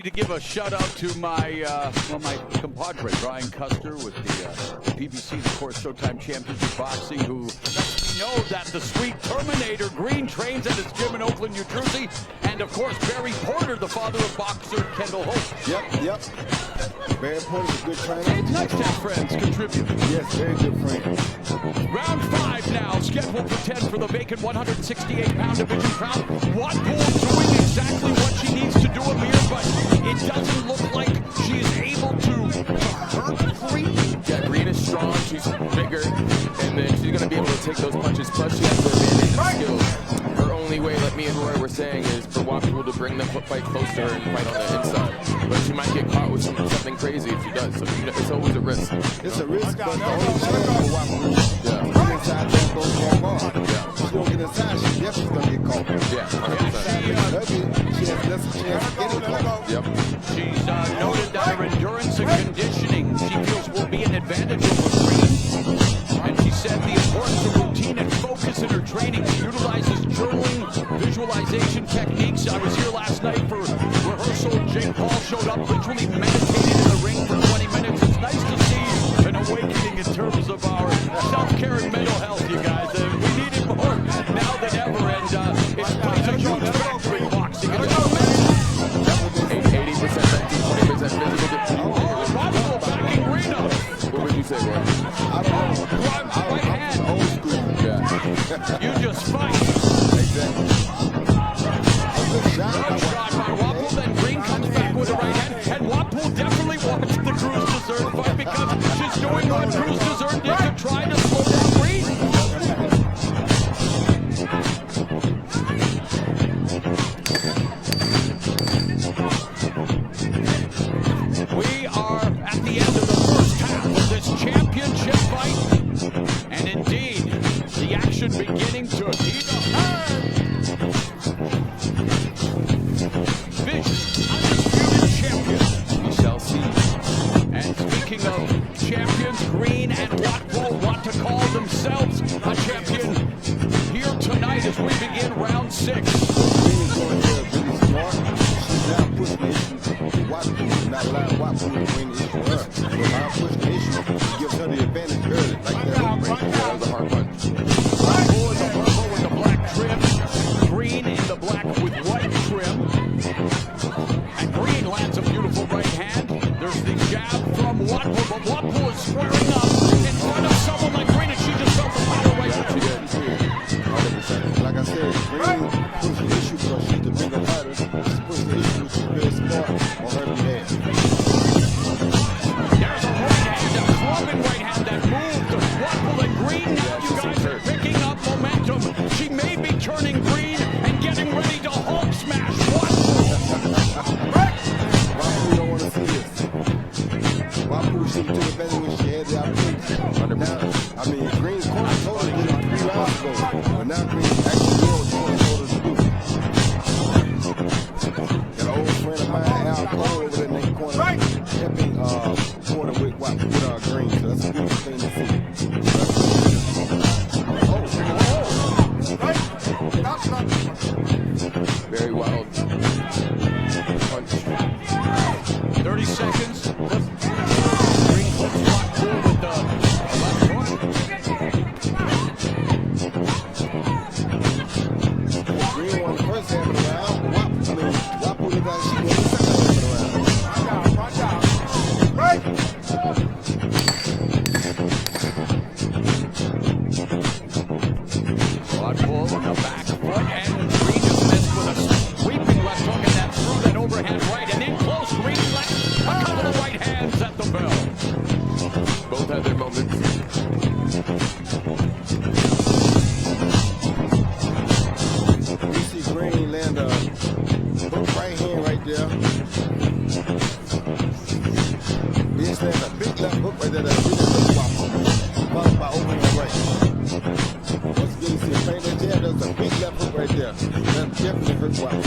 To give a shout out to my my compadre Brian Custer with the PBC, of course, Showtime Championship Boxing, who lets me know that the sweet Terminator Green trains at his gym in Oakland, New Jersey, and of course Barry Porter, the father of boxer Kendall Hope. Yep. Barry Porter's a good trainer. It's nice to have friends contribute. Yes, very good friend. Round 5 now, scheduled for 10 for the vacant 168-pound division crown. Watpool doing exactly what she needs to do, Amir, but it doesn't look like she's able to hurt Green. Yeah, Green is strong, she's bigger, and then she's going to be able to take those punches. Plus, she has the advantage and skills. Her only way, like me and Roy were saying, is for Watpool to bring the fight close to her and fight on the inside. But she might get caught with something crazy if she does, so it's always a risk. It's a risk, but the only chance for Watpool, get inside that goes for bar. Yeah. If she don't get inside, she definitely going to get caught. Yeah, 100%. She has less chance of getting caught. Yep. She's noted that her endurance and conditioning, she feels, will be an advantage over Green. And she said the importance of routine and focus in her training. She utilizes journaling, visualization techniques. I was here last night for rehearsal. Jake Paul showed up, literally meditated in the ring for 20 minutes. It's nice to see an awakening in terms of our self-care and mental health, you guys. We need it more now than ever, and it plays a huge factor in boxing. 80% mental, 20% physical. Watpool backing Green up. What would you say, Roy? I don't know. Right hand. Old school. Yeah. You just fight. Exactly. Good shot by Watpool, then Green comes back with a right hand, and Watpool definitely wants the Cruz Dessert fight because she's doing what Cruz Dessert did to try to slow down Green. We are at the end of the first half of this championship fight, and indeed, the action beginning to heat up. Undisputed champion. We shall see. And speaking of champions, Green and Watpool want to call themselves a champion here tonight as we begin round 6. Green is going there really smart. She's now pushing the issue to Watpool, not allowing Watpool to bring the issue to her. So now pushing the issue gives her the advantage early, like that. That was a hard punch. Watpool in the purple with the black trim, Green in the black with white trim. And Green lands a beautiful right hand. There's the jab from Watpool, but Watpool is squaring up in front of someone like Green, and she just felt the power right Yeah, she there. did. 100%. Like I said, Green pushed the issue because she's the bigger fighter. She pushed the issue, she's very smart on her behalf. There's a right hand, a clubbing right hand that moved Watpool and Green. Now you guys are picking up momentum. She may be turning Green and getting ready to Hulk smash Watpool. Watpool don't want to see this. Watpool should have took advantage when she had the opportunity. Now, I mean, Green's corner told her to do it 3 rounds ago, but now Green actually doing what the corner told her to do. Got an old friend of mine, Al Cole, over there in the corner, helping corner with Green, so that's a beautiful thing to see. Very wild punch. 30 seconds. Green clips Watpool with the left hook. Green won the first half of the round, but Watpool looked like she won the second half of the round. Watch out. Right. Watpool with the back foot, and Green is missed with a sweeping left hook, and that through that overhand right, and in close, Green left a couple of right hands at the bell. Both had their moments. You see Green land a hook right hand right there. This lands a big left hook right there that really hurts Watpool. Followed by overhand right. Once again, you see a paint that jab, there's a big left hook right there. That definitely hurts Watpool.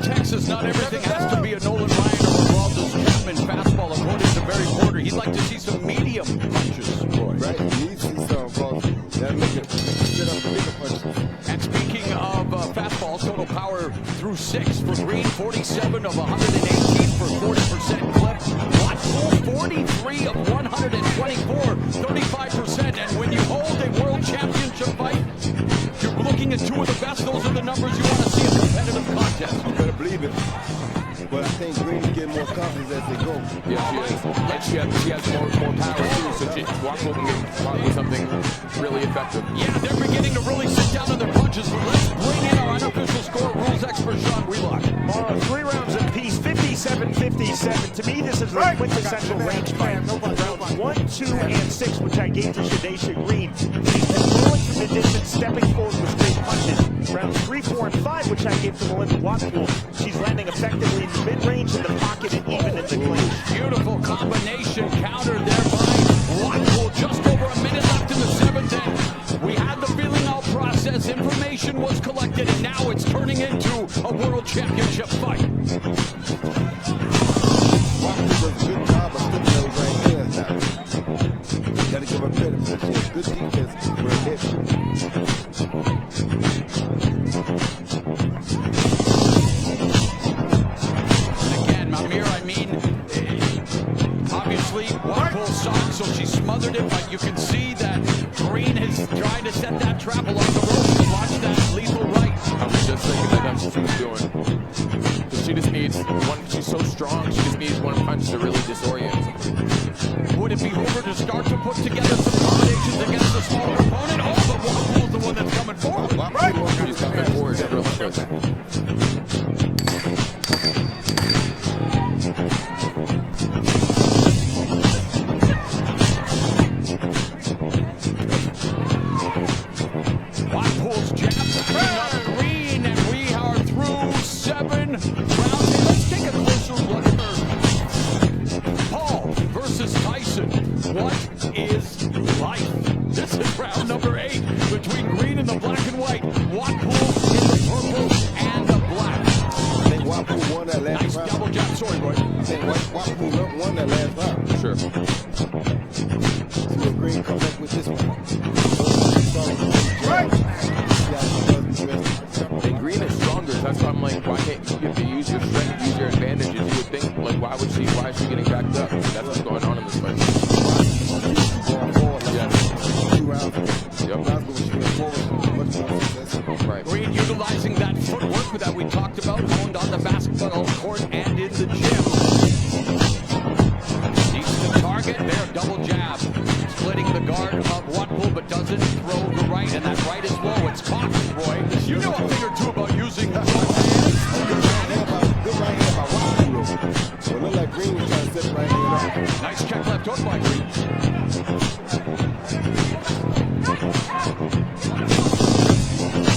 Texas, not everything has to be a Nolan Ryan or a Valdez Chapman fastball, according to Barry Porter. He'd like to see some medium punches, boy. Right, you need to see some because that make it set up the bigger punches. And speaking of fastballs, total power through 6 for Green, 47 of 118 for 40% clip. Watpool, 43 of 124, 35%. And when you hold a world championship fight, you're looking at two of the best. Those are the numbers you want to see in a competitive contest. You better believe it. But I think Green is getting more confidence as they go. Yeah, she is. And she has more power too, so Watpool can get something really effective. Yeah, they're beginning to really sit down on their punches. But let's bring in our unofficial score rules expert, Sean Wheelock. 3 rounds apiece, 57-57. To me, this is the quintessential range fight. Rounds 1, 2, and 6, which I gave to Shadasia Green. She's controlling from the distance, stepping forward with straight punches. Rounds 3, 4, and 5, which I gave to Melinda Watpool. She's landing effectively in the mid-range, in the pocket, and even in the clinch. Beautiful combination counter there by Watpool. Just over a minute left in the 7th, and we had the feeling all process. Information was collected, and now it's turning into a world championship fight. Watpool does a good job of sticking those right hands now. Gotta give her credit for that. She has good defense for her head. Watpool saw it, so she smothered it, but you can see that Green is trying to set that trap along the rope. Watch that lethal right. I was just thinking that that's what she was doing. Because she just needs one, she's so strong, she just needs one punch to really disorient. Would it behoove her to start to put together some combinations against a smaller opponent? Oh, but Watpool's the one that's coming forward. She's coming forward. Watpool's jab backing up Green, and we are through 7 rounds. Let's take a closer look at her. Paul versus Tyson. What is life? This is round number 8 between Green and the black and white. Watpool in the purple and the black. I think Watpool won that last Nice round. double jab. Sorry, Roy. I think Watpool won that last round. Sure. See if Green come back with this one. And Green is stronger, that's why I'm like, why can't you get to use your strength, use your advantages? You would think, like, why is she getting backed up? That's what's going on in this fight. Right. Green utilizing that footwork that we talked about, honed on the basketball court and in the gym. Needs to target there, double jab. Splitting the guard of Watpool, but doesn't throw the right, and that right is low. It's caught, Roy. You know a thing or two about using the Good right hand by Watpool. Well, look like Green was trying to set the right hand up. Nice check left hook by Green.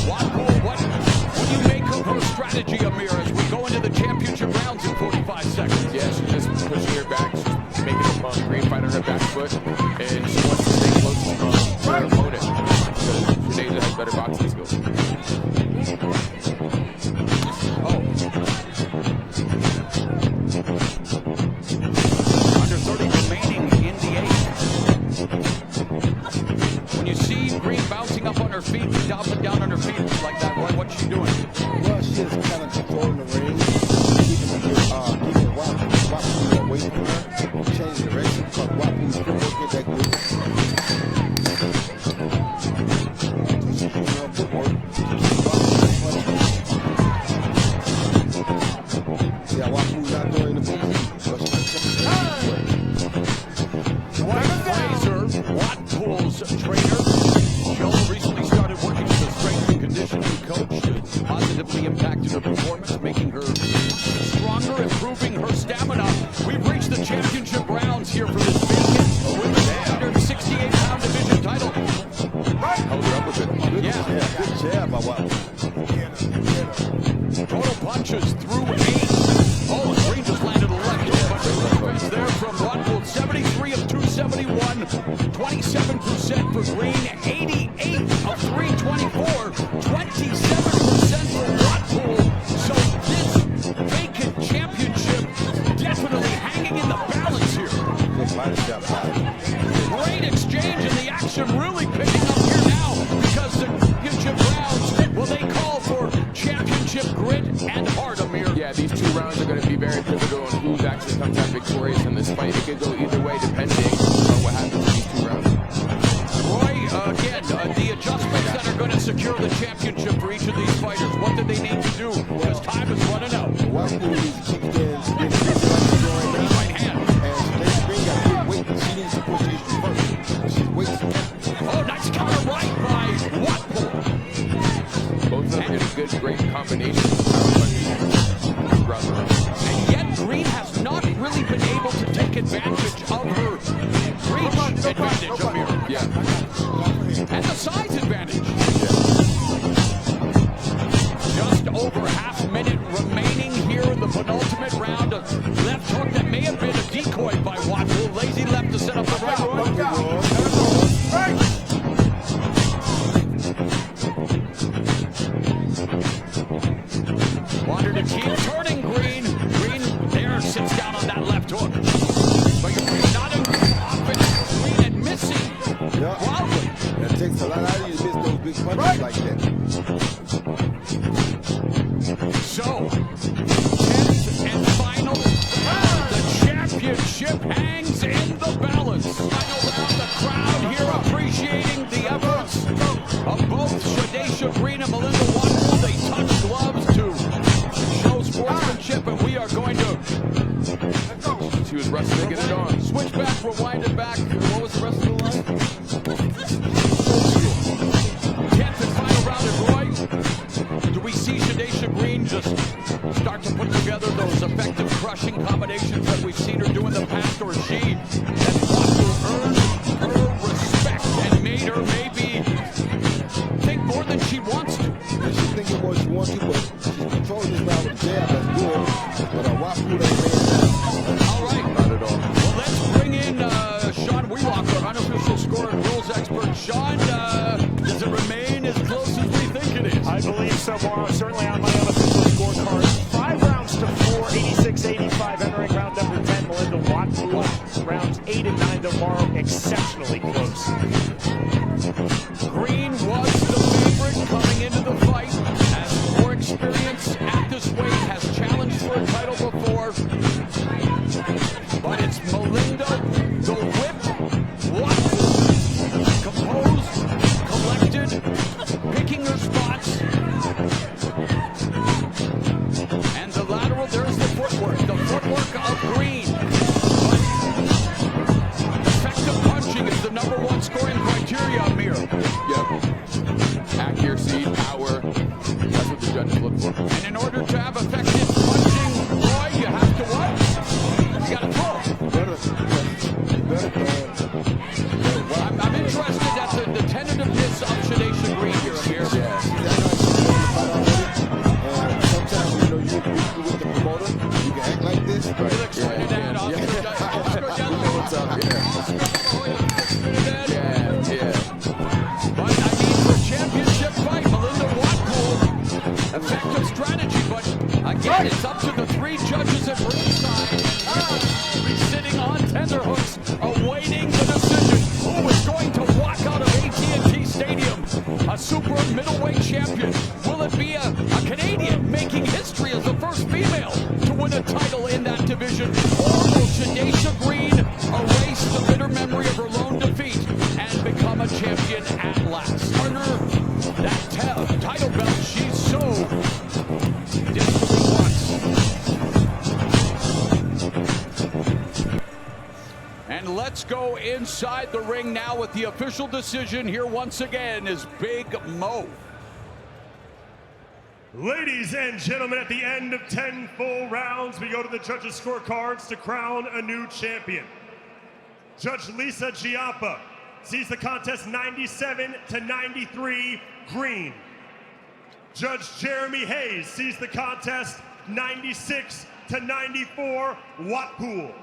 Watpool, what do you make of her strategy, Amir, as we go into the championship rounds in 45 seconds? Yeah, she's just pushing her back, she's making a Green fight on her back foot, and she wants to stay close to her opponent because Shadasia has better boxing skills. Under 30 remaining in the 8th. When you see Green bouncing up on her feet, down on her feet like that, Roy, what's she doing? Well, she is kind of controlling the ring, keeping Watpool away from her, changing direction because Watpool's footwork is that good. So she's using her footwork to keep Watpool. Yeah, Watpool's not doing the moves, but she's Fraser, Watpool's trainer. Joe recently started working with a strength and conditioning coach. It's positively impacted her performance, making her stronger, improving her stamina. We've reached the championship rounds here for this vacant women's 168-pound division title. Held her up with it. Yeah. good jab by Watpool. Total punches through 8. Oh, Green just landed a left defense there from Watpool. 73 of 271, 27% for Green, 88 of 324, 27% for Watpool. So this vacant championship definitely hanging in the balance here. Good body shot by Great exchange, and the action really picking up here now because the championship rounds, well, they call for championship grit and very pivotal on who actually comes out victorious in this fight. It could go either way depending on what happens in these 2 rounds. Roy, again, the adjustments that are going to secure the championship for each of these fighters. What do they need to do? Because time is running out. Watpool needs to keep getting busy like she's doing now. Right hand. And Shadasia Green got to keep waiting. She needs to push the issue first. She's waiting. Oh, nice counter right by Watpool. Both of them get a good, great combination of power punches throughout the round. And yet Green has not really been able to take advantage of her reach advantage, Amir. Yeah. And the size advantage. Just over half a minute remaining here in the penultimate round. A left hook that may have been a decoy by Watpool. Lazy left to set up the right one. Wanted to keep turning Green. Green there sits down on that left hook. But Green not in offense. Green and missing. Yeah. Wildly. It takes a lot out of you to miss those big punches like that. So, 10th and final round. The championship hangs in the balance. Final round, the crowd here appreciating the efforts of both Shadasia Green and Melinda Watpool. They touch gloves to show sportsmanship, and we are going to She was rushing to get it on. switch back, rewind it back. What was the rest of the line? 10th and final round, and Roy, do we see Shadasia Green just start to put together those effective crushing combinations that we've seen her do in the past, or she has earned her respect and made her maybe think more than she wants to? And she's thinking what she wants to, but she's controlling this round with a jab. That's good. But Watpool ain't laying down. All right. Not at all. Well, let's bring in Sean Wheelock, our unofficial score and rules expert. Sean, does it remain as close as we think it is? I believe so, Morrow. Certainly on my unofficial scorecard. 5 rounds to 4, 86-85, entering round number 10. Melinda Watpool. Rounds 8 and 9 tomorrow. Exceptionally close. Green was the favorite coming into the fight. Has more experience at this weight, has challenged for a title before. But it's Melinda, the whip, Watpool, composed, collected, picking her spots. And the lateral, there's the footwork of Green. But effective punching is the #1 scoring criteria, Amir. Yep. Accuracy, power. That's what the judges look for. And in order to have effective punching, Roy, you have to what? You got to throw. I'm interested at the tentativeness of Shadasia Green here, Amir. Yeah. Sometimes, you know, you with the promoter, you can act like this. Felix Trinidad, Oscar What's up? Trinidad. Yeah. But I mean, for championship fight, Melinda Watpool, effective strategy. But again, it's up to the 3 judges at ringside. We'll be sitting on tenterhooks, awaiting the decision. Who is going to walk out of AT&T Stadium a super middleweight champion? Will it be a Canadian making history as the first female to win a title in that division? Or will Shadasia Green erase the bitter memory of her lone defeat and become a champion at last? Under that title belt she's so desperately wants. And let's go inside the ring now with the official decision. Here once again is Big Mo. Ladies and gentlemen, at the end of 10 full rounds, we go to the judges' scorecards to crown a new champion. Judge Lisa Giappa sees the contest 97-93 Green. Judge Jeremy Hayes sees the contest 96-94 Watpool.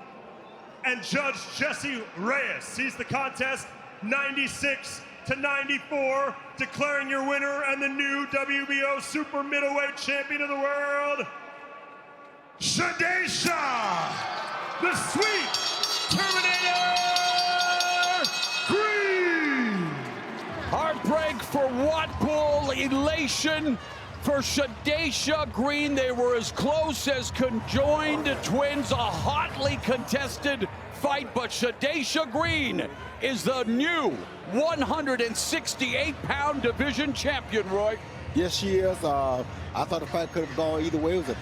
And Judge Jesse Reyes sees the contest 96-94, declaring your winner and the new WBO super middleweight champion of the world, Shadasia, the Sweet Terminator Green. Heartbreak for Watpool, elation For Shadasia Green, they were as close as conjoined twins, a hotly contested fight, but Shadasia Green is the new 168-pound division champion, Roy. Yes, she is. I thought the fight could have gone either way. It was a